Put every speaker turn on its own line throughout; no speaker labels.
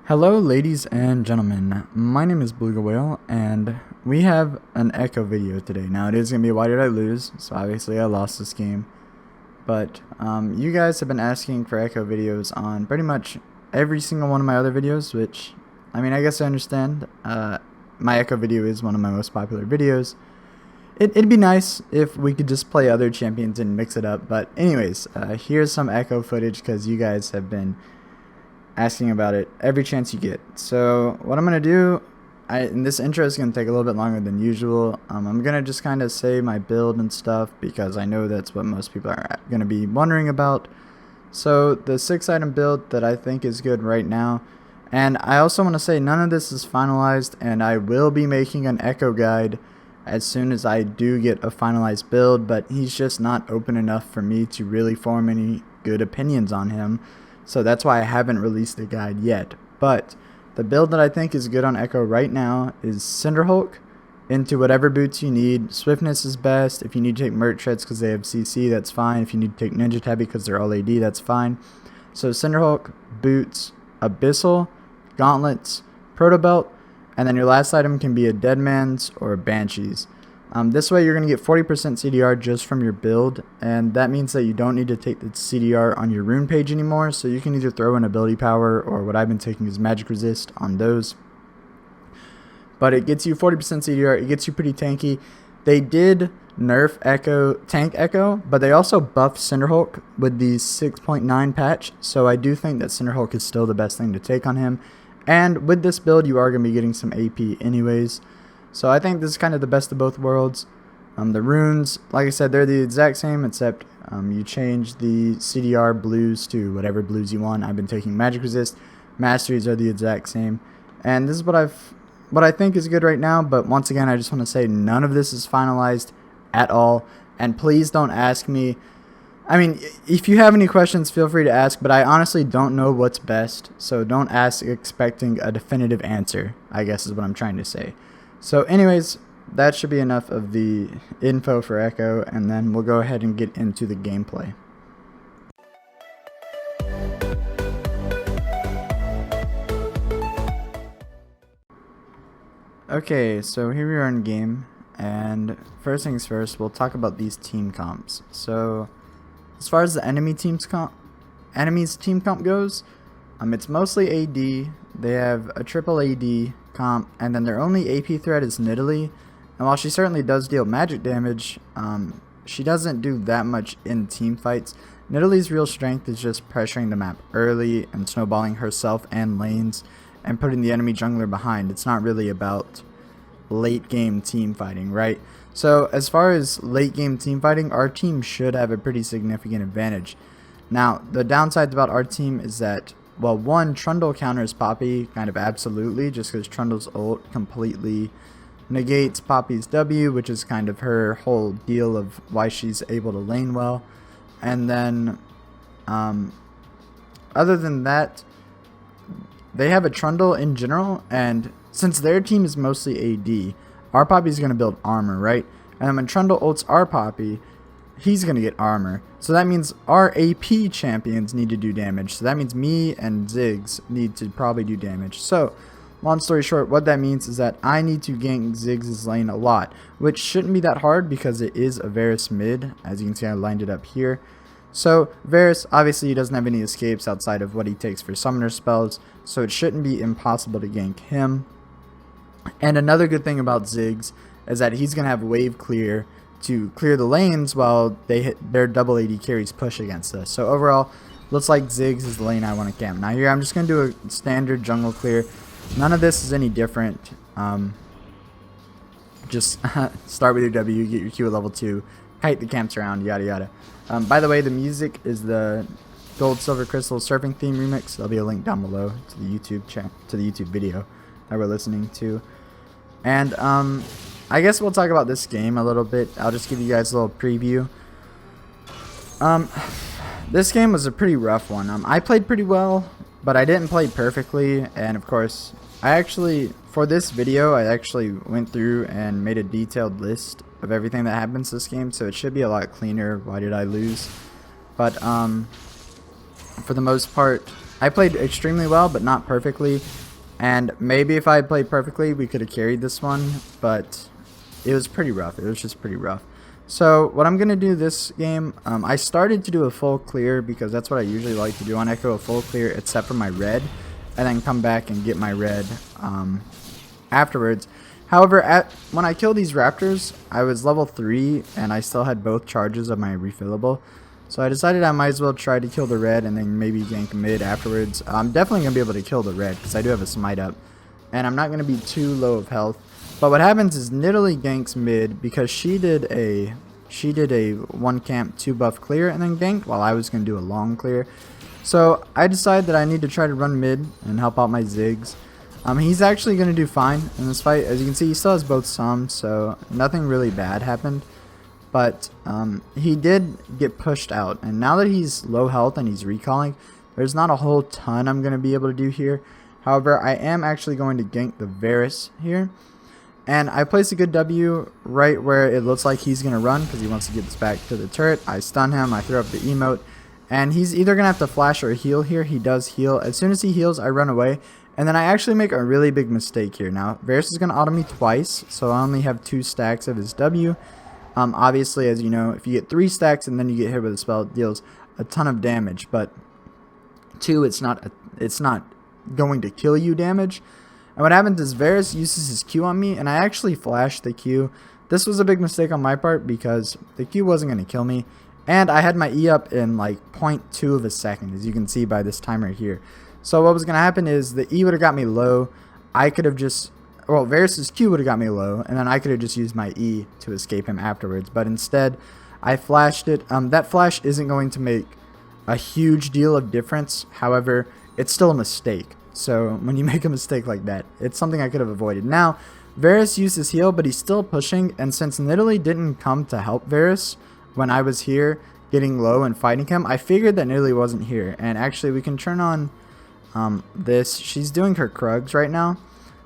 Hello ladies and gentlemen, my name is Beluga Whale and we have an Ekko video today. Now it is going to be why did I lose, so obviously I lost this game. But you guys have been asking for Ekko videos on pretty much every single one of my other videos, which, I mean, I guess I understand. My Ekko video is one of my most popular videos. It'd be nice if we could just play other champions and mix it up, but anyways, here's some Ekko footage because you guys have been asking about it every chance you get. So what I'm gonna do, and this intro is gonna take a little bit longer than usual. I'm gonna just kind of say my build and stuff because I know that's what most people are gonna be wondering about. So the 6-item build that I think is good right now, and I also want to say none of this is finalized, and I will be making an Ekko guide as soon as I do get a finalized build, but he's just not open enough for me to really form any good opinions on him. So that's why I haven't released a guide yet. But the build that I think is good on Ekko right now is Cinderhulk into whatever boots you need. Swiftness is best. If you need to take Merc Treads because they have CC, that's fine. If you need to take Ninja Tabby because they're all AD, that's fine. So Cinderhulk, boots, Abyssal, gauntlets, Proto Belt, and then your last item can be a Deadman's or a Banshee's. This way you're going to get 40% CDR just from your build, and that means that you don't need to take the CDR on your rune page anymore, so you can either throw in ability power or what I've been taking is magic resist on those. But it gets you 40% CDR, it gets you pretty tanky. They did nerf Ekko, tank Ekko, but they also buffed Cinderhulk with the 6.9 patch, so I do think that Cinderhulk is still the best thing to take on him. And with this build you are going to be getting some AP anyways. So I think this is kind of the best of both worlds. The runes, like I said, they're the exact same, except you change the CDR blues to whatever blues you want. I've been taking magic resist. Masteries are the exact same. And this is what I think is good right now, but once again, I just want to say none of this is finalized at all. And please don't ask me. I mean, if you have any questions, feel free to ask, but I honestly don't know what's best. So don't ask expecting a definitive answer, I guess is what I'm trying to say. So anyways, that should be enough of the info for Ekko, and then we'll go ahead and get into the gameplay. Okay, so here we are in game, and first things first, we'll talk about these team comps. So as far as the enemy's team comp goes, it's mostly AD. They have a triple AD comp, and then their only AP threat is Nidalee. And while she certainly does deal magic damage, she doesn't do that much in team fights. Nidalee's real strength is just pressuring the map early and snowballing herself and lanes and putting the enemy jungler behind. It's not really about late game team fighting, right? So as far as late game team fighting, our team should have a pretty significant advantage. Now, the downsides about our team is that, well, one, Trundle counters Poppy kind of absolutely, just because Trundle's ult completely negates Poppy's W, which is kind of her whole deal of why she's able to lane well. And then, other than that, they have a Trundle in general, and since their team is mostly AD, our Poppy's going to build armor, right? And then when Trundle ults our Poppy, he's going to get armor. So that means our AP champions need to do damage. So that means me and Ziggs need to probably do damage. So, long story short, what that means is that I need to gank Ziggs' lane a lot, which shouldn't be that hard because it is a Varus mid. As you can see, I lined it up here. So Varus, obviously he doesn't have any escapes outside of what he takes for summoner spells, so it shouldn't be impossible to gank him. And another good thing about Ziggs is that he's going to have wave clear to clear the lanes while their double AD carries push against us. So overall, looks like Ziggs is the lane I want to camp. Now here I'm just going to do a standard jungle clear. None of this is any different. Just start with your W, get your Q at level 2, kite the camps around, yada yada. By the way, the music is the Gold Silver Crystal Surfing Theme remix. There'll be a link down below to the YouTube video that we're listening to. And I guess we'll talk about this game a little bit. I'll just give you guys a little preview. This game was a pretty rough one. I played pretty well, but I didn't play perfectly. And of course, for this video, I actually went through and made a detailed list of everything that happens this game, so it should be a lot cleaner. Why did I lose? But for the most part, I played extremely well, but not perfectly. And maybe if I had played perfectly, we could have carried this one, but it was pretty rough. It was just pretty rough. So what I'm going to do this game, I started to do a full clear because that's what I usually like to do on Ekko, a full clear except for my red, and then come back and get my red afterwards. However, when I killed these raptors, I was level 3 and I still had both charges of my refillable. So I decided I might as well try to kill the red and then maybe gank mid afterwards. I'm definitely going to be able to kill the red because I do have a smite up. And I'm not going to be too low of health. But what happens is Nidalee ganks mid because she did a 1 camp 2 buff clear and then ganked while I was going to do a long clear. So I decided that I need to try to run mid and help out my Ziggs. He's actually going to do fine in this fight. As you can see, he still has both sums, so nothing really bad happened. But he did get pushed out, and now that he's low health and he's recalling, there's not a whole ton I'm going to be able to do here. However, I am actually going to gank the Varus here. And I place a good W right where it looks like he's going to run because he wants to get this back to the turret. I stun him, I throw up the emote, and he's either going to have to flash or heal here. He does heal. As soon as he heals, I run away. And then I actually make a really big mistake here. Now, Varus is going to auto me twice, so I only have 2 stacks of his W. Obviously, as you know, if you get 3 stacks and then you get hit with a spell, it deals a ton of damage. But 2, it's not going to kill you damage. And what happens is Varus uses his Q on me, and I actually flashed the Q. This was a big mistake on my part because the Q wasn't going to kill me. And I had my E up in like 0.2 of a second, as you can see by this timer here. So what was going to happen is the E would have got me low. I could have just, well, Varus's Q would have got me low, and then I could have just used my E to escape him afterwards. But instead, I flashed it. That flash isn't going to make a huge deal of difference. However, it's still a mistake. So when you make a mistake like that, it's something I could have avoided. Now, Varus used his heal, but he's still pushing. And since Nidalee didn't come to help Varus when I was here getting low and fighting him, I figured that Nidalee wasn't here. And actually, we can turn on this. She's doing her Krugs right now.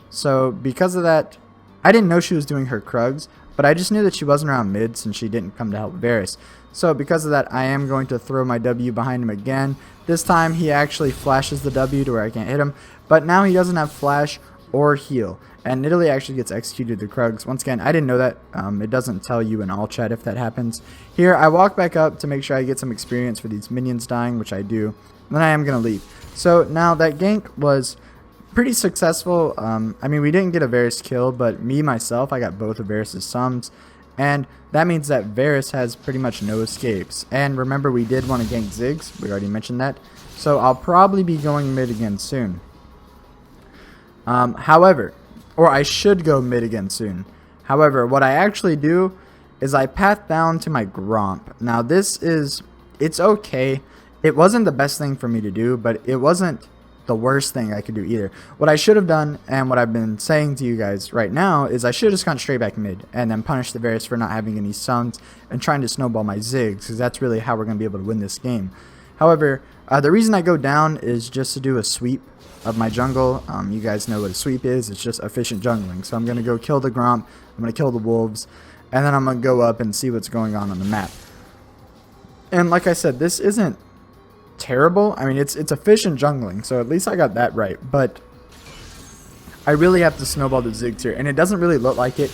So because of that, I didn't know she was doing her Krugs, but I just knew that she wasn't around mid since she didn't come to help Varus. So because of that, I am going to throw my W behind him again. This time he actually flashes the W to where I can't hit him, but now he doesn't have flash or heal. And Nidalee actually gets executed the Krugs. Once again, I didn't know that. It doesn't tell you in all chat if that happens. Here, I walk back up to make sure I get some experience for these minions dying, which I do. Then I am going to leave. So now that gank was pretty successful. I mean, we didn't get a Varus kill, but myself, I got both of Varus' sums. And that means that Varus has pretty much no escapes. And remember, we did want to gank Ziggs. We already mentioned that. So I'll probably be going mid again soon. However, or I should go mid again soon. However, what I actually do is I path down to my Gromp. Now this is, it's okay. It wasn't the best thing for me to do, but it wasn't the worst thing I could do either. What I should have done, and what I've been saying to you guys right now, is I should have just gone straight back mid and then punished the Varus for not having any sums and trying to snowball my Ziggs, because that's really how we're going to be able to win this game. However, the reason I go down is just to do a sweep of my jungle. You guys know what a sweep is. It's just efficient jungling. So I'm going to go kill the Gromp, I'm going to kill the wolves, and then I'm going to go up and see what's going on the map. And like I said, this isn't terrible. I mean, it's efficient jungling, so at least I got that right. But I really have to snowball the Ziggs here, and it doesn't really look like it.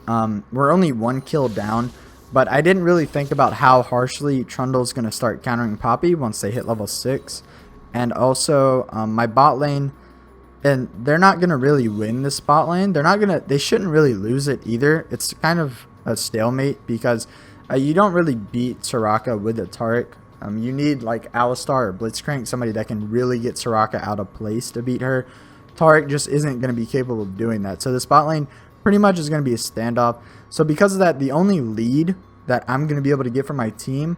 We're only 1 kill down, but I didn't really think about how harshly Trundle's going to start countering Poppy once they hit level 6. And also, my bot lane, and they're not going to really win this bot lane. They shouldn't really lose it either. It's kind of a stalemate because you don't really beat Soraka with a Taric. You need like Alistar or Blitzcrank, somebody that can really get Soraka out of place to beat her. Taric just isn't going to be capable of doing that. So this bot lane pretty much is going to be a standoff. So because of that, the only lead that I'm going to be able to get from my team,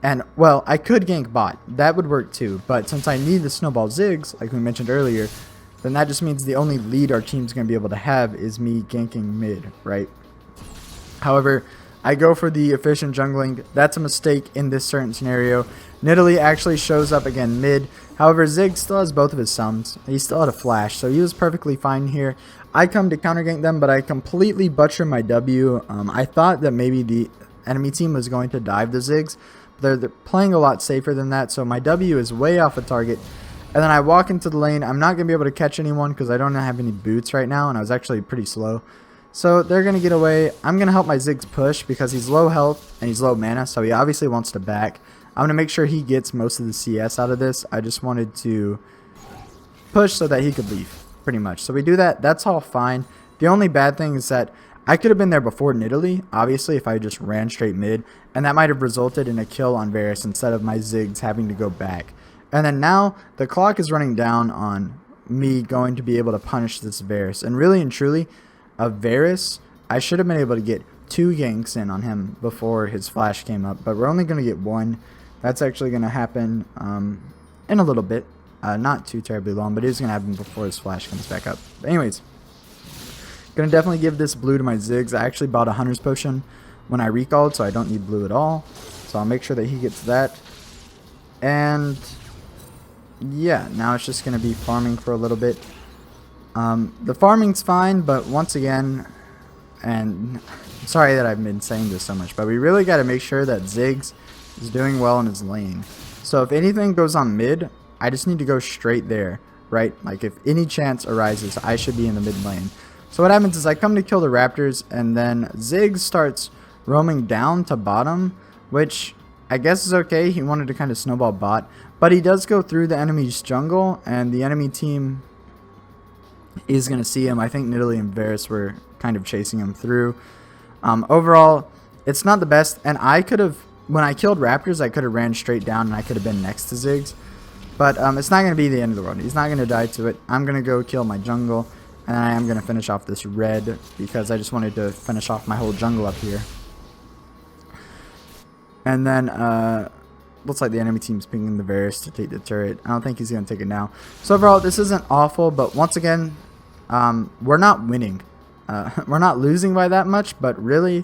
and well, I could gank bot. That would work too. But since I need the snowball Ziggs, like we mentioned earlier, then that just means the only lead our team's going to be able to have is me ganking mid, right? However, I go for the efficient jungling. That's a mistake in this certain scenario. Nidalee actually shows up again mid. However, Ziggs still has both of his sums. He still had a flash, so he was perfectly fine here. I come to counter gank them, but I completely butcher my W. I thought that maybe the enemy team was going to dive the Ziggs. They're playing a lot safer than that, so my W is way off of target. And then I walk into the lane. I'm not going to be able to catch anyone because I don't have any boots right now, and I was actually pretty slow. So they're going to get away. I'm going to help my Ziggs push because he's low health and he's low mana, so he obviously wants to back. I'm going to make sure he gets most of the CS out of this. I just wanted to push so that he could leave, pretty much. So we do that. That's all fine. The only bad thing is that I could have been there before Nidalee, obviously, if I just ran straight mid, and that might have resulted in a kill on Varus instead of my Ziggs having to go back. And then now the clock is running down on me going to be able to punish this Varus. And really and truly, a Varus, I should have been able to get 2 ganks in on him before his flash came up, but we're only going to get 1. That's actually going to happen in a little bit. Not too terribly long, but it is going to happen before his flash comes back up. But anyways, going to definitely give this blue to my Ziggs. I actually bought a Hunter's Potion when I recalled, so I don't need blue at all. So I'll make sure that he gets that. And yeah, now it's just going to be farming for a little bit. The farming's fine, but once again, and I'm sorry that I've been saying this so much, but we really got to make sure that Ziggs is doing well in his lane. So if anything goes on mid, I just need to go straight there, right? Like if any chance arises, I should be in the mid lane. So what happens is I come to kill the Raptors, and then Ziggs starts roaming down to bottom, which I guess is okay. He wanted to kind of snowball bot, but he does go through the enemy's jungle, and the enemy team is going to see him. I think Nidalee and Varus were kind of chasing him through. Overall, it's not the best, and I could have, when I killed Raptors, I could have ran straight down, and I could have been next to Ziggs. But it's not going to be the end of the world. He's not going to die to it. I'm going to go kill my jungle, and I am going to finish off this red because I just wanted to finish off my whole jungle up here. And then, looks like the enemy team's pinging the Varus to take the turret. I don't think he's going to take it now. So overall, this isn't awful, but once again, we're not winning. We're not losing by that much, but really,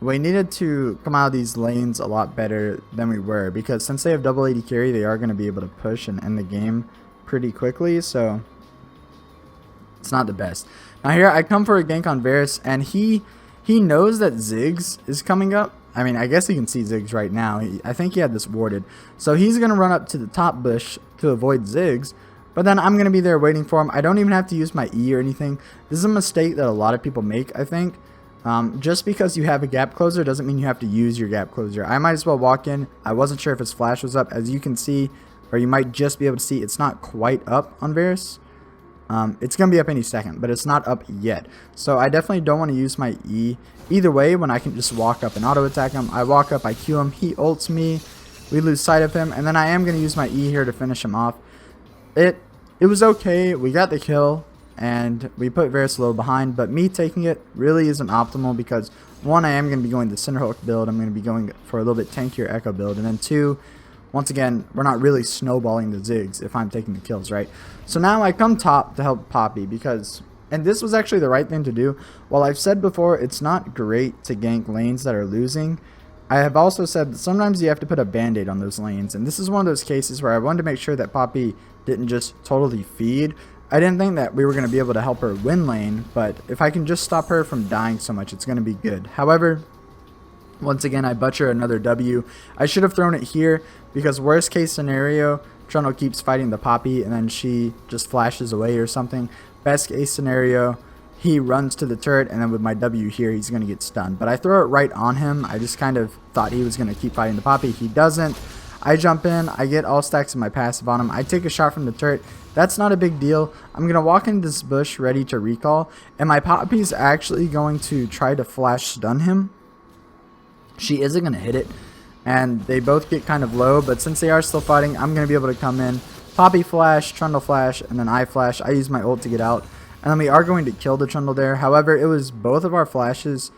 we needed to come out of these lanes a lot better than we were, because since they have double AD carry, they are going to be able to push and end the game pretty quickly, so it's not the best. Now here, I come for a gank on Varus, and he knows that Ziggs is coming up. I mean, I guess he can see Ziggs right now. I think he had this warded. So he's going to run up to the top bush to avoid Ziggs. But then I'm going to be there waiting for him. I don't even have to use my E or anything. This is a mistake that a lot of people make, I think. Just because you have a gap closer doesn't mean you have to use your gap closer. I might as well walk in. I wasn't sure if his flash was up. As you can see, or you might just be able to see, it's not quite up on Varus. It's going to be up any second, but it's not up yet. So I definitely don't want to use my E. Either way, when I can just walk up and auto attack him, I walk up, I Q him, he ults me, we lose sight of him, and then I am going to use my E here to finish him off. It was okay, we got the kill, and we put Varus a little behind, but me taking it really isn't optimal because, one, I am going to be going the Cinderhulk build, I'm going to be going for a little bit tankier Ekko build, and then two, once again, we're not really snowballing the Ziggs if I'm taking the kills, right? So now I come top to help Poppy because, and this was actually the right thing to do. While I've said before, it's not great to gank lanes that are losing, I have also said that sometimes you have to put a band-aid on those lanes. And this is one of those cases where I wanted to make sure that Poppy didn't just totally feed. I didn't think that we were going to be able to help her win lane, but if I can just stop her from dying so much, it's going to be good. However, once again, I butcher another W. I should have thrown it here because worst case scenario, Trundle keeps fighting the Poppy and then she just flashes away or something. Best case scenario, he runs to the turret and then with my W here, he's going to get stunned. But I throw it right on him. I just kind of thought he was going to keep fighting the Poppy. He doesn't. I jump in. I get all stacks of my passive on him. I take a shot from the turret. That's not a big deal. I'm going to walk into this bush ready to recall. And my Poppy's actually going to try to flash stun him. She isn't going to hit it. And they both get kind of low. But since they are still fighting, I'm going to be able to come in. Poppy flash, Trundle flash, and then I flash. I use my ult to get out. And then we are going to kill the Trundle there. However, it was both of our flashes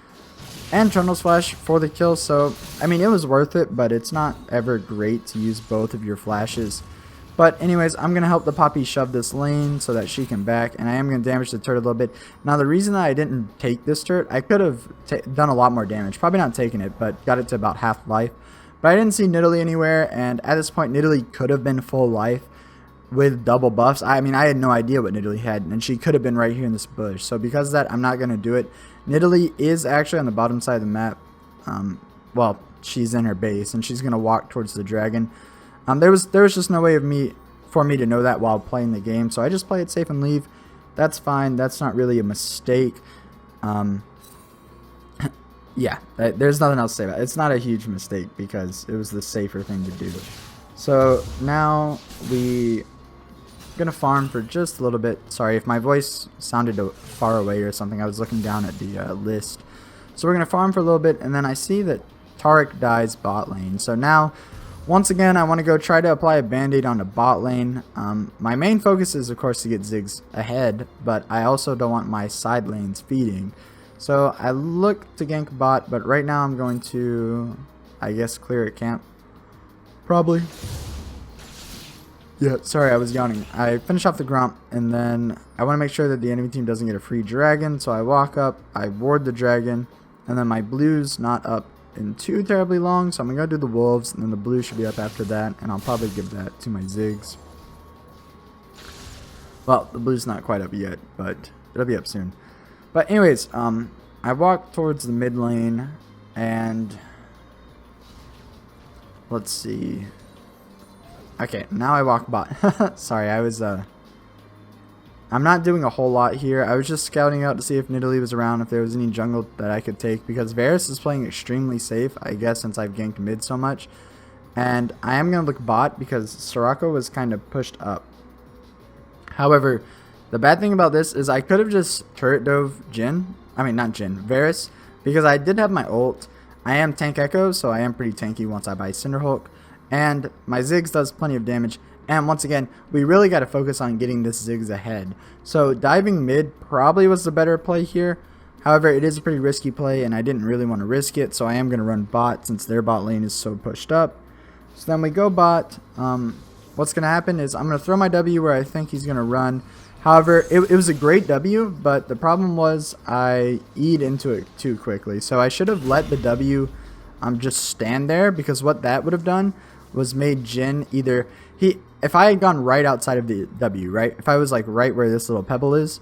and Trundle's flash for the kill. So, I mean, it was worth it, but it's not ever great to use both of your flashes. But anyways, I'm going to help the Poppy shove this lane so that she can back. And I am going to damage the turret a little bit. Now, the reason that I didn't take this turret, I could have done a lot more damage. Probably not taking it, but got it to about half life. But I didn't see Nidalee anywhere. And at this point, Nidalee could have been full life with double buffs. I mean, I had no idea what Nidalee had, and she could have been right here in this bush. So because of that, I'm not going to do it. Nidalee is actually on the bottom side of the map. Well, she's in her base, and she's going to walk towards the dragon. There was just no way of me for me to know that while playing the game. So I just play it safe and leave. That's fine. That's not really a mistake. Yeah, there's nothing else to say about it. It's not a huge mistake because it was the safer thing to do. So now we gonna farm for just a little bit. Sorry if my voice sounded far away or something. I was looking down at the list. So we're gonna farm for a little bit, and then I see that Taric dies bot lane. So now, once again, I want to go try to apply a band-aid on the bot lane. My main focus is, of course, to get Ziggs ahead, but I also don't want my side lanes feeding. So I look to gank bot, but right now I'm going to, I guess, clear at camp. Probably. Yeah, sorry, I was yawning. I finish off the Grump, and then I want to make sure that the enemy team doesn't get a free dragon. So I walk up, I ward the dragon, and then my blue's not up in too terribly long. So I'm going to go do the wolves, and then the blue should be up after that, and I'll probably give that to my Ziggs. Well, the blue's not quite up yet, but it'll be up soon. But anyways, I walk towards the mid lane, and let's see. Okay, now I walk bot. Sorry, I'm not doing a whole lot here. I was just scouting out to see if Nidalee was around, if there was any jungle that I could take, because Varus is playing extremely safe, I guess, since I've ganked mid so much. And I am going to look bot because Soraka was kind of pushed up. However, the bad thing about this is I could have just turret dove Varus, because I did have my ult. I am tank Ekko, so I am pretty tanky once I buy Cinderhulk. And my Ziggs does plenty of damage. And once again, we really got to focus on getting this Ziggs ahead. So diving mid probably was the better play here. However, it is a pretty risky play, and I didn't really want to risk it. So I am going to run bot since their bot lane is so pushed up. So then we go bot. What's going to happen is I'm going to throw my W where I think he's going to run. However, it was a great W, but the problem was I E'd into it too quickly. So I should have let the W just stand there, because what that would have done was made Jhin if I had gone right outside of the W, right? If I was like right where this little pebble is,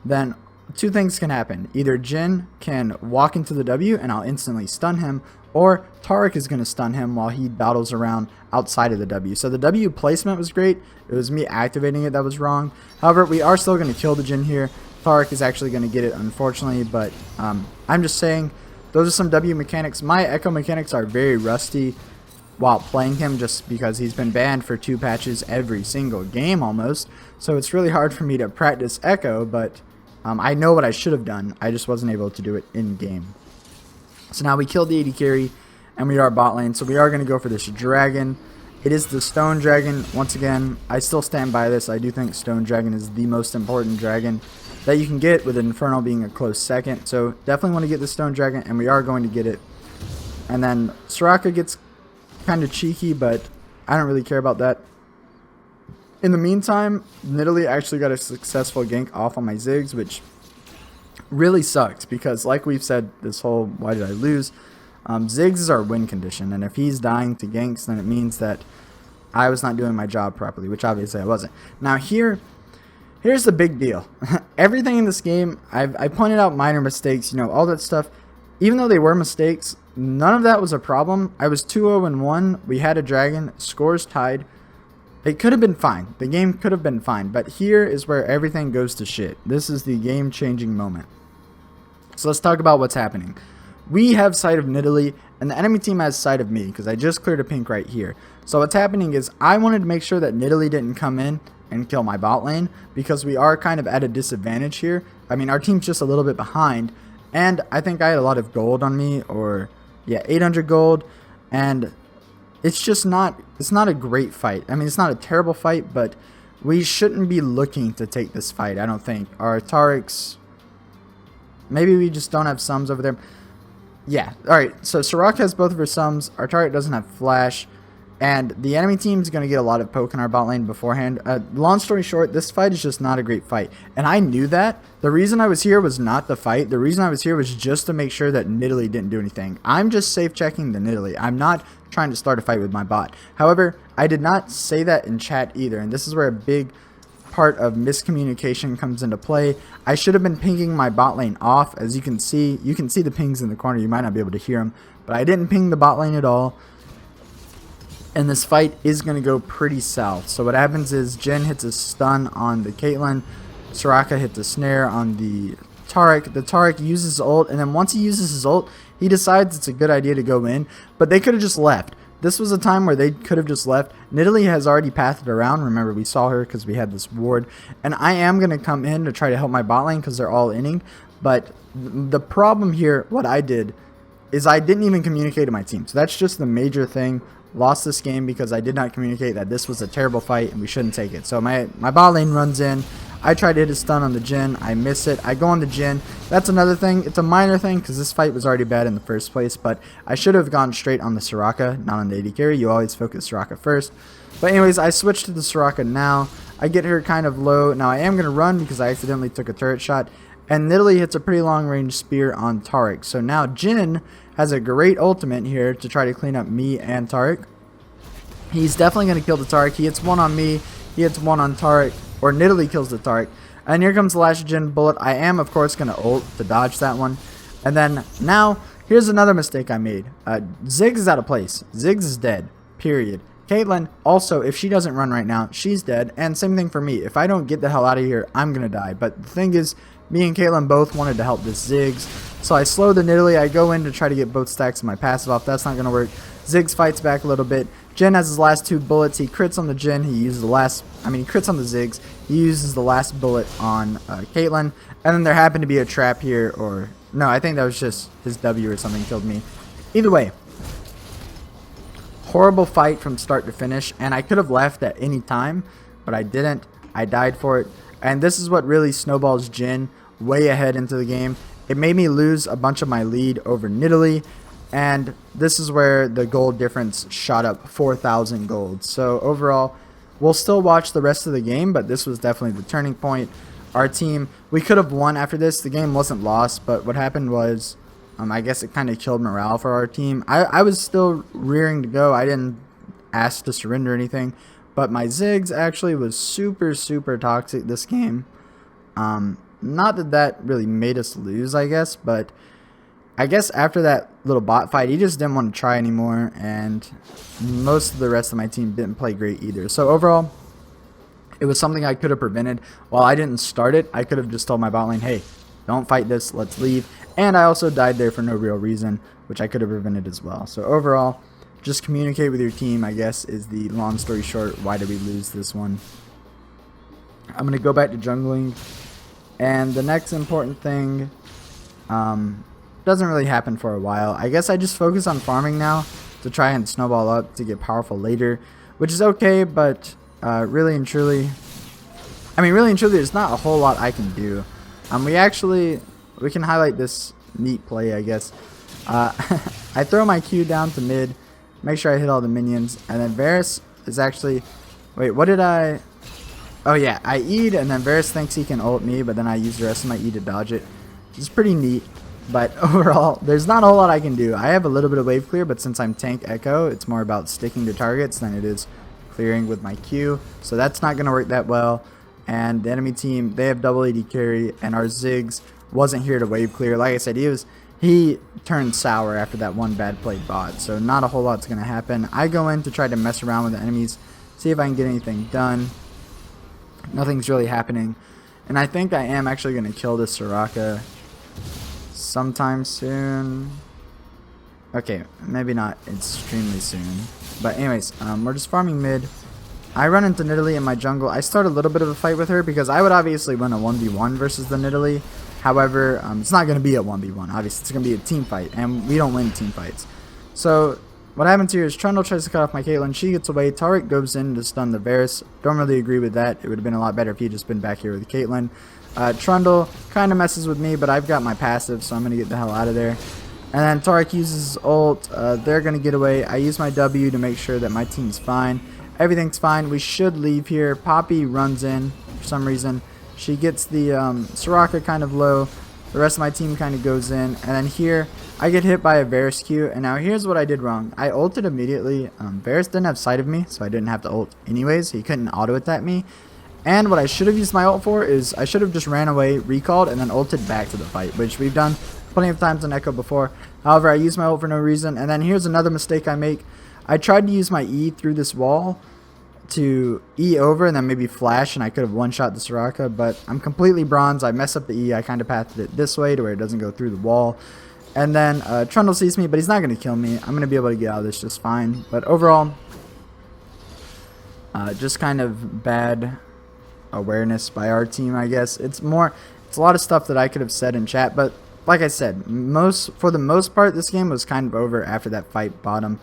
then two things can happen. Either Jhin can walk into the W and I'll instantly stun him, or Taric is going to stun him while he battles around outside of the W. So the W placement was great. It was me activating it that was wrong. However, we are still going to kill the Jhin here. Taric is actually going to get it, unfortunately, but I'm just saying those are some W mechanics. My Ekko mechanics are very rusty while playing him, just because he's been banned for 2 patches every single game almost. So it's really hard for me to practice Ekko, but I know what I should have done. I just wasn't able to do it in game. So now we killed the AD carry, and we are bot lane. So we are going to go for this dragon. It is the stone dragon. Once again, I still stand by this. I do think stone dragon is the most important dragon that you can get, with Infernal being a close second. So definitely want to get the stone dragon, and we are going to get it. And then Soraka gets kind of cheeky, but I don't really care about that. In the meantime, Nidalee actually got a successful gank off on my Ziggs, which really sucked, because like we've said this whole why did I lose, Ziggs is our win condition, and if he's dying to ganks, then it means that I was not doing my job properly, which obviously I wasn't. Now here's the big deal. Everything in this game, I pointed out minor mistakes, all that stuff. Even though they were mistakes, none of that was a problem. I was 2-0-1. We had a dragon. Scores tied. It could have been fine. The game could have been fine. But here is where everything goes to shit. This is the game-changing moment. So let's talk about what's happening. We have sight of Nidalee, and the enemy team has sight of me, because I just cleared a pink right here. So what's happening is I wanted to make sure that Nidalee didn't come in and kill my bot lane, because we are kind of at a disadvantage here. I mean, our team's just a little bit behind, and I think I had a lot of gold on me, or yeah, 800 gold, and it's just it's not a great fight. I mean, it's not a terrible fight, but we shouldn't be looking to take this fight, I don't think. Our Tarics, maybe we just don't have sums over there. Yeah, alright, so Soraka has both of her sums, our Taric doesn't have flash, and the enemy team is going to get a lot of poke in our bot lane beforehand. Long story short, this fight is just not a great fight. And I knew that. The reason I was here was not the fight. The reason I was here was just to make sure that Nidalee didn't do anything. I'm just safe checking the Nidalee. I'm not trying to start a fight with my bot. However, I did not say that in chat either. And this is where a big part of miscommunication comes into play. I should have been pinging my bot lane off. As you can see the pings in the corner. You might not be able to hear them. But I didn't ping the bot lane at all. and this fight is going to go pretty south. So what happens is Jhin hits a stun on the Caitlyn, Soraka hits a snare on the Taric. The Taric uses his ult, and then once he uses his ult, he decides it's a good idea to go in, but they could have just left. This was a time where they could have just left. Nidalee has already pathed around. Remember, we saw her because we had this ward. And I am going to come in to try to help my bot lane because they're all inning. But the problem here, what I did, is I didn't even communicate to my team. So that's just the major thing. Lost this game because I did not communicate that this was a terrible fight and we shouldn't take it. So my bot lane runs in. I try to hit a stun on the Jhin. I miss it. I go on the Jhin. That's another thing. It's a minor thing because this fight was already bad in the first place. But I should have gone straight on the Soraka, not on the AD carry. You always focus Soraka first. But anyways, I switched to the Soraka now. I get her kind of low. Now I am going to run because I accidentally took a turret shot. And Nidalee hits a pretty long range spear on Taric. So now Jhin has a great ultimate here to try to clean up me and Taric. He's definitely going to kill the Taric. He hits one on me. He hits one on Taric. Or Nidalee kills the Taric. And here comes the last Jhin bullet. I am, of course, going to ult to dodge that one. And then, now, here's another mistake I made. Ziggs is out of place. Ziggs is dead. Period. Caitlyn, also, if she doesn't run right now, she's dead. And same thing for me. If I don't get the hell out of here, I'm going to die. But the thing is, me and Caitlyn both wanted to help this Ziggs. So I slow the Nidalee. I go in to try to get both stacks of my passive off. That's not going to work. Ziggs fights back a little bit. Jhin has his last two bullets. He crits on the Jhin. He uses the last, he crits on the Ziggs. He uses the last bullet on Caitlyn. And then there happened to be a trap here, or no, I think that was just his W or something killed me. Either way, horrible fight from start to finish. And I could have left at any time, but I didn't. I died for it. And this is what really snowballs Jhin way ahead into the game. It made me lose a bunch of my lead over Nidalee. And this is where the gold difference shot up 4,000 gold. So overall, we'll still watch the rest of the game, but this was definitely the turning point. Our team, we could have won after this. The game wasn't lost, but what happened was, I guess it kind of killed morale for our team. I was still rearing to go. I didn't ask to surrender anything, but my Ziggs actually was super, super toxic this game. Not that that really made us lose, I guess, but I guess after that little bot fight, he just didn't want to try anymore, and most of the rest of my team didn't play great either. So overall, it was something I could have prevented. While I didn't start it, I could have just told my bot lane, hey, don't fight this, let's leave. And I also died there for no real reason, which I could have prevented as well. So overall, just communicate with your team, I guess, is the long story short. Why did we lose this one? I'm going to go back to jungling. And the next important thing doesn't really happen for a while. I guess I just focus on farming now to try and snowball up to get powerful later, which is okay, but really and truly, there's not a whole lot I can do. We can highlight this neat play, I guess. I throw my Q down to mid, make sure I hit all the minions, and then Varus is actually, wait, what did I, oh yeah, I E'd, and then Varus thinks he can ult me, but then I use the rest of my E to dodge it. It's pretty neat. But overall, there's not a whole lot I can do. I have a little bit of wave clear, but since I'm tank Ekko, it's more about sticking to targets than it is clearing with my Q. So that's not going to work that well. And the enemy team, they have double AD carry, and our Ziggs wasn't here to wave clear. Like I said, he turned sour after that one bad play bot. So not a whole lot's going to happen. I go in to try to mess around with the enemies, see if I can get anything done. Nothing's really happening. And I think I am actually going to kill this Soraka sometime soon. Okay, maybe not extremely soon, but anyways, we're just farming mid. I run into Nidalee in my jungle. I start a little bit of a fight with her because I would obviously win a 1v1 versus the Nidalee. However, it's not going to be a 1v1. Obviously, it's going to be a team fight, and we don't win team fights. So what happens here is Trundle tries to cut off my Caitlyn. She gets away. Taric goes in to stun the Varus. Don't really agree with that. It would have been a lot better if he had just been back here with Caitlyn. Trundle kind of messes with me, but I've got my passive, so I'm going to get the hell out of there. And then Taric uses his ult. They're going to get away. I use my W to make sure that my team's fine. Everything's fine. We should leave here. Poppy runs in for some reason. She gets the Soraka kind of low. The rest of my team kind of goes in. And then here, I get hit by a Varus Q. And now here's what I did wrong. I ulted immediately. Varus didn't have sight of me, so I didn't have to ult anyways. He couldn't auto-attack me. And what I should have used my ult for is I should have just ran away, recalled, and then ulted back to the fight, which we've done plenty of times on Ekko before. However, I used my ult for no reason. And then here's another mistake I make. I tried to use my E through this wall to E over and then maybe flash, and I could have one-shot the Soraka, but I'm completely bronze. I mess up the E. I kind of pathed it this way to where it doesn't go through the wall. And then Trundle sees me, but he's not going to kill me. I'm going to be able to get out of this just fine. But overall, just kind of bad awareness by our team, I guess. It's a lot of stuff that I could have said in chat, but like I said, for the most part, this game was kind of over after that fight bottom.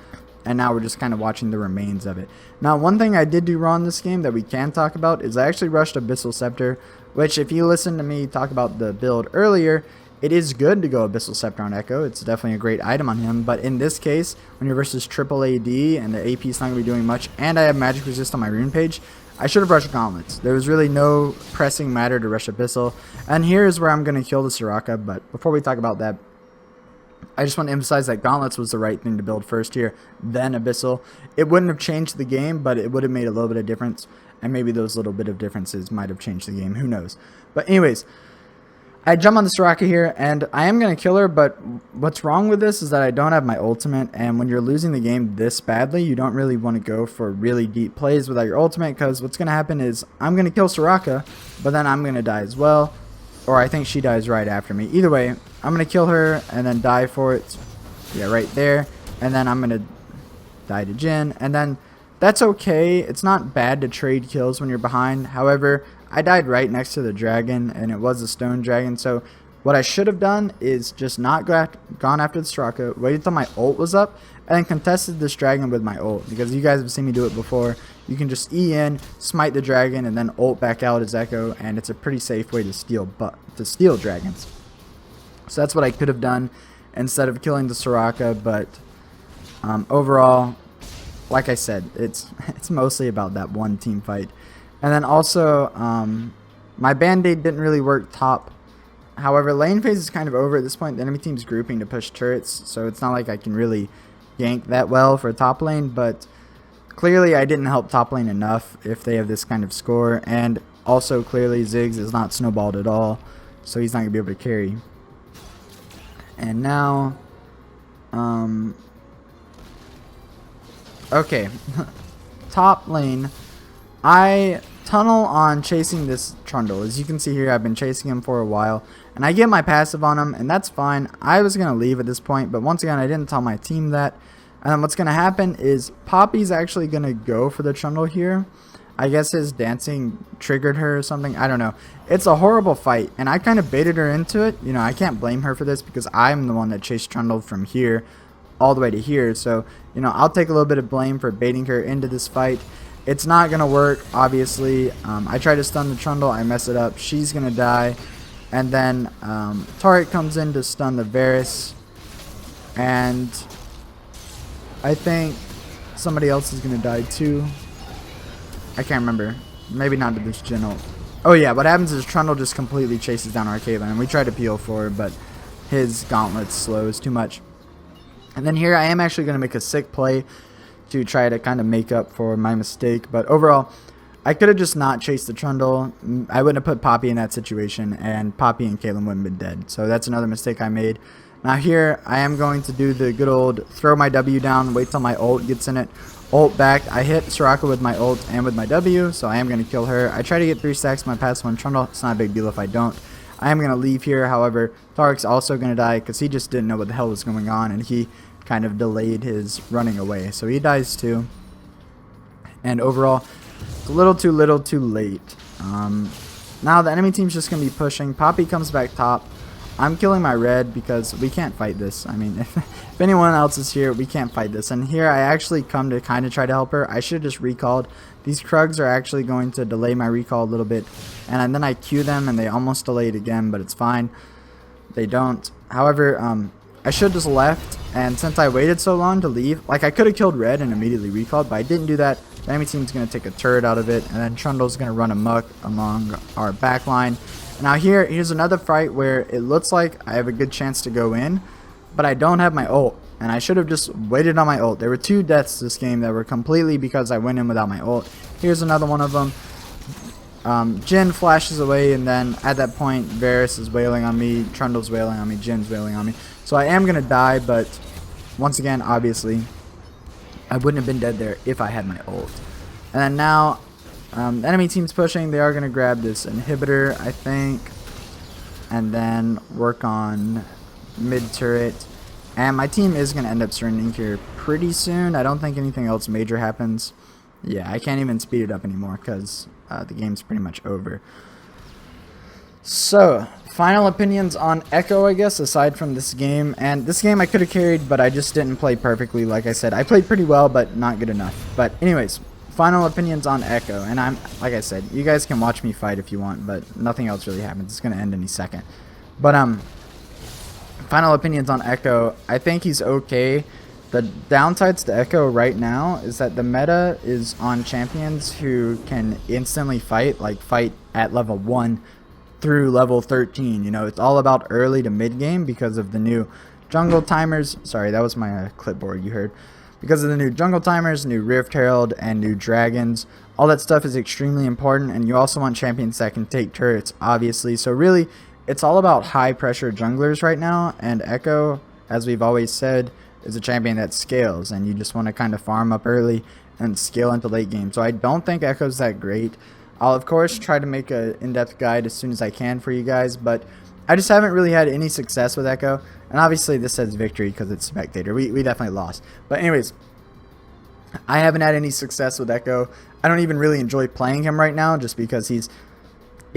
And now we're just kind of watching the remains of it. Now, one thing I did do wrong in this game that we can talk about is I actually rushed Abyssal Scepter, which if you listen to me talk about the build earlier, it is good to go Abyssal Scepter on Ekko. It's definitely a great item on him. But in this case, when you're versus triple AD and the AP is not going to be doing much, and I have magic resist on my rune page, I should have rushed Gauntlets. There was really no pressing matter to rush Abyssal. And here is where I'm going to kill the Soraka. But before we talk about that, I just want to emphasize that Gauntlets was the right thing to build first here, then Abyssal. It wouldn't have changed the game, but it would have made a little bit of difference, and maybe those little bit of differences might have changed the game. Who knows? But anyways, I jump on the Soraka here, and I am going to kill her, but what's wrong with this is that I don't have my ultimate, and when you're losing the game this badly, you don't really want to go for really deep plays without your ultimate, because what's going to happen is I'm going to kill Soraka, but then I'm going to die as well. Or I think she dies right after me. Either way, I'm going to kill her and then die for it. Yeah, right there. And then I'm going to die to Jhin. And then that's okay. It's not bad to trade kills when you're behind. However, I died right next to the dragon, and it was a stone dragon. So what I should have done is just not gone after the Soraka, waited till my ult was up, and then contested this dragon with my ult. Because you guys have seen me do it before. You can just E in, smite the dragon, and then ult back out as Ekko, and it's a pretty safe way to steal dragons. So that's what I could have done instead of killing the Soraka, but overall, like I said, it's mostly about that one team fight. And then also, my Band-Aid didn't really work top. However, lane phase is kind of over at this point. The enemy team's grouping to push turrets, so it's not like I can really gank that well for top lane, but clearly I didn't help top lane enough if they have this kind of score, and also clearly Ziggs is not snowballed at all, so he's not going to be able to carry. And now, okay, top lane, I tunnel on chasing this Trundle. As you can see here, I've been chasing him for a while, and I get my passive on him, and that's fine. I was going to leave at this point, but once again, I didn't tell my team that. And then what's going to happen is Poppy's actually going to go for the Trundle here. I guess his dancing triggered her or something. I don't know. It's a horrible fight, and I kind of baited her into it. You know, I can't blame her for this because I'm the one that chased Trundle from here all the way to here. So, you know, I'll take a little bit of blame for baiting her into this fight. It's not going to work, obviously. I try to stun the Trundle. I mess it up. She's going to die. And then Taric comes in to stun the Varus. And I think somebody else is going to die too. I can't remember. Maybe not to this Jhin ult. Oh yeah, what happens is Trundle just completely chases down our Caitlyn, and we try to peel for her, but his gauntlet slows too much. And then here I am actually going to make a sick play to try to kind of make up for my mistake, but overall, I could have just not chased the Trundle. I wouldn't have put Poppy in that situation, and Poppy and Caitlyn wouldn't have been dead. So that's another mistake I made. Now here, I am going to do the good old throw my W down, wait till my ult gets in it, ult back. I hit Soraka with my ult and with my W, so I am going to kill her. I try to get 3 stacks my passive on Trundle. It's not a big deal if I don't. I am going to leave here, however, Taric's also going to die because he just didn't know what the hell was going on, and he kind of delayed his running away. So he dies too. And overall, it's a little too late. Now the enemy team's just going to be pushing. Poppy comes back top. I'm killing my red because we can't fight this. I mean, if anyone else is here, we can't fight this. And here I actually come to kind of try to help her. I should have just recalled. These Krugs are actually going to delay my recall a little bit. And then I Q them and they almost delayed again, but it's fine. They don't. However, I should have just left. And since I waited so long to leave, like I could have killed red and immediately recalled, but I didn't do that. The enemy team's going to take a turret out of it. And then Trundle's going to run amok along our backline. Now here's another fight where it looks like I have a good chance to go in, but I don't have my ult, and I should have just waited on my ult. There were 2 deaths this game that were completely because I went in without my ult. Here's another one of them. Jhin flashes away, and then at that point Varus is wailing on me, Trundle's wailing on me, Jin's wailing on me. So I am going to die, but once again, obviously, I wouldn't have been dead there if I had my ult. And then now, the enemy team's pushing. They are going to grab this inhibitor, I think, and then work on mid turret. And my team is going to end up surrendering here pretty soon. I don't think anything else major happens. Yeah, I can't even speed it up anymore because the game's pretty much over. So, final opinions on Ekko, I guess, aside from this game. And this game I could have carried, but I just didn't play perfectly. Like I said, I played pretty well, but not good enough. But anyways, final opinions on Ekko. And like I said, you guys can watch me fight if you want, but nothing else really happens. It's going to end any second. But, final opinions on Ekko. I think he's okay. The downsides to Ekko right now is that the meta is on champions who can instantly fight, like fight at level 1 through level 13. You know, it's all about early to mid game because of the new jungle timers. Sorry, that was my clipboard you heard. Because of the new jungle timers, new Rift Herald, and new dragons. All that stuff is extremely important, and you also want champions that can take turrets, obviously. So really, it's all about high pressure junglers right now, and Ekko, as we've always said, is a champion that scales, and you just want to kind of farm up early and scale into late game. So I don't think Ekko's that great. I'll of course try to make an in-depth guide as soon as I can for you guys, but I just haven't really had any success with Ekko. And obviously this says victory because it's spectator. We definitely lost. But anyways, I haven't had any success with Ekko. I don't even really enjoy playing him right now just because it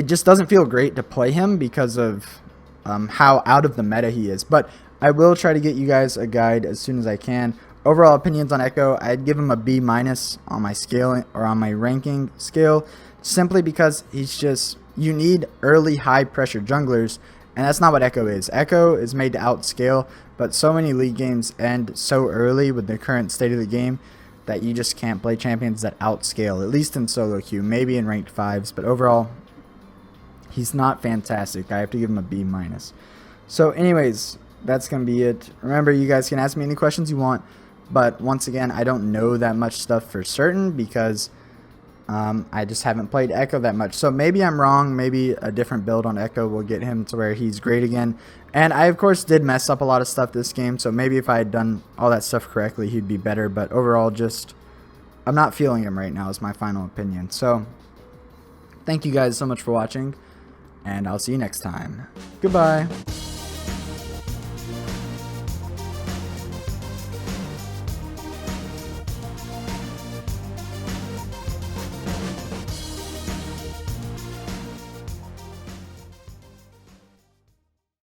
just doesn't feel great to play him because of how out of the meta he is. But I will try to get you guys a guide as soon as I can. Overall opinions on Ekko, I'd give him a B- on my scale or on my ranking scale, simply because you need early high pressure junglers, and that's not what Ekko is. Ekko is made to outscale, but so many league games end so early with the current state of the game that you just can't play champions that outscale, at least in solo queue, maybe in ranked 5s, but overall he's not fantastic. I have to give him a B-. So anyways, that's going to be it. Remember, you guys can ask me any questions you want, but once again, I don't know that much stuff for certain because I just haven't played Ekko that much. So maybe I'm wrong. Maybe a different build on Ekko will get him to where he's great again. And I, of course, did mess up a lot of stuff this game, so maybe if I had done all that stuff correctly, he'd be better. But overall, I'm not feeling him right now is my final opinion. So thank you guys so much for watching, and I'll see you next time. Goodbye.